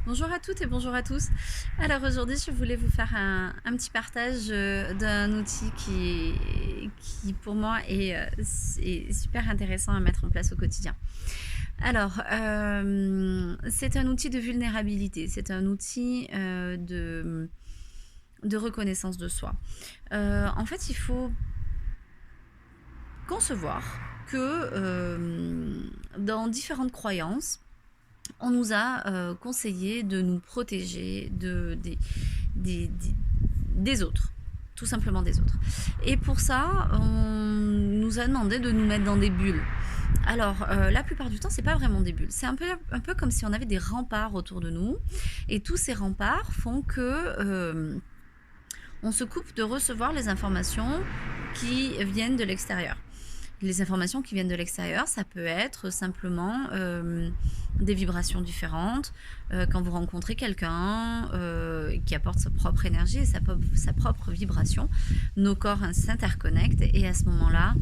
Bonjour à toutes et bonjour à tous. Alors aujourd'hui, je voulais vous faire un petit partage d'un outil qui pour moi est super intéressant à mettre en place au quotidien. Alors, c'est un outil de vulnérabilité, c'est un outil de reconnaissance de soi. En fait, il faut concevoir que dans différentes croyances, on nous a conseillé de nous protéger des autres, tout simplement des autres. Et pour ça, on nous a demandé de nous mettre dans des bulles. Alors, la plupart du temps, c'est pas vraiment des bulles. C'est un peu comme si on avait des remparts autour de nous. Et tous ces remparts font que on se coupe de recevoir les informations qui viennent de l'extérieur. Les informations qui viennent de l'extérieur, ça peut être simplement des vibrations différentes. Quand vous rencontrez quelqu'un qui apporte sa propre énergie et sa propre vibration, nos corps s'interconnectent et à ce moment-là,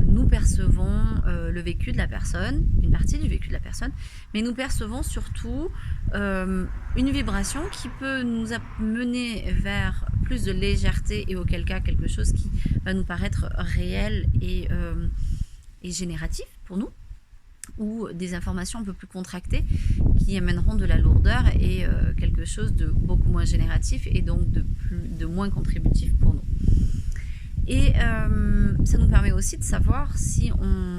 nous percevons le vécu de la personne, une partie du vécu de la personne, mais nous percevons surtout une vibration qui peut nous mener vers plus de légèreté et auquel cas quelque chose qui va nous paraître réel et génératif pour nous, ou des informations un peu plus contractées qui amèneront de la lourdeur et quelque chose de beaucoup moins génératif et donc de moins contributif pour nous. Et ça nous permet aussi de savoir si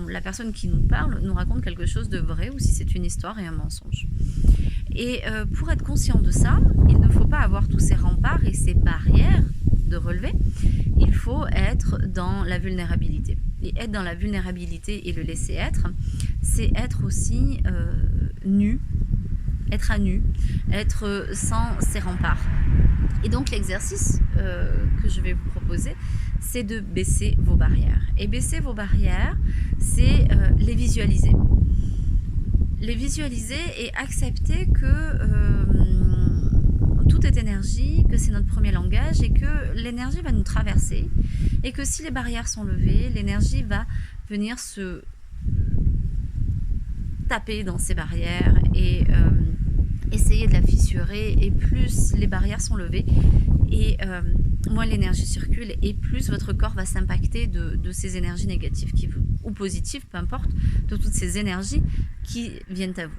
la personne qui nous parle nous raconte quelque chose de vrai ou si c'est une histoire et un mensonge. Et pour être conscient de ça, il ne faut pas avoir tous ces remparts et ces barrières de relever. Il faut être dans la vulnérabilité. Et être dans la vulnérabilité et le laisser être, c'est être aussi nu, être à nu, être sans ces remparts. Et donc l'exercice que je vais vous proposer, c'est de baisser vos barrières. Et baisser vos barrières, c'est les visualiser. Les visualiser et accepter que tout est énergie, que c'est notre premier langage et que l'énergie va nous traverser et que si les barrières sont levées, l'énergie va venir se taper dans ces barrières et essayer de la fissurer, et plus les barrières sont levées et moins l'énergie circule et plus votre corps va s'impacter de ces énergies négatives ou positives, peu importe, de toutes ces énergies qui viennent à vous.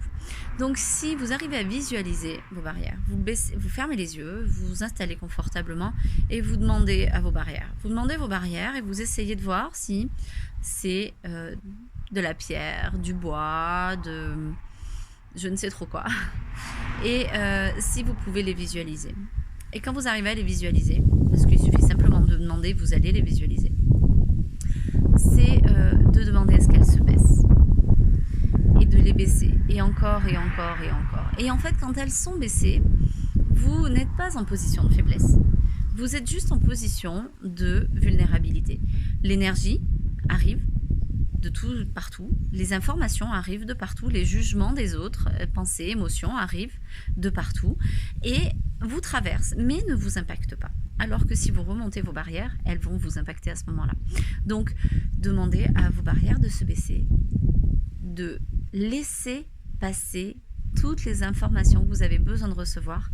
Donc si vous arrivez à visualiser vos barrières, vous fermez les yeux, vous vous installez confortablement et vous demandez à vos barrières. Vous demandez vos barrières et vous essayez de voir si c'est de la pierre, du bois, je ne sais trop quoi. Et si vous pouvez les visualiser. Et quand vous arrivez à les visualiser, parce qu'il suffit simplement de demander, vous allez les visualiser, c'est de demander à ce qu'elles se baissent. Et de les baisser. Et encore, et encore, et encore. Et en fait, quand elles sont baissées, vous n'êtes pas en position de faiblesse. Vous êtes juste en position de vulnérabilité. L'énergie arrive de tout, partout, les informations arrivent de partout, les jugements des autres, pensées, émotions arrivent de partout et vous traversent, mais ne vous impactent pas. Alors que si vous remontez vos barrières, elles vont vous impacter à ce moment-là. Donc, demandez à vos barrières de se baisser, de laisser passer toutes les informations que vous avez besoin de recevoir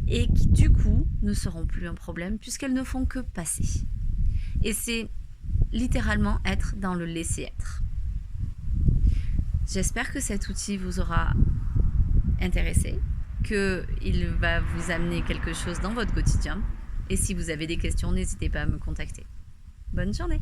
et qui, du coup, ne seront plus un problème puisqu'elles ne font que passer. Et c'est littéralement être dans le laisser-être. J'espère que cet outil vous aura intéressé, qu'il va vous amener quelque chose dans votre quotidien. Et si vous avez des questions, n'hésitez pas à me contacter. Bonne journée!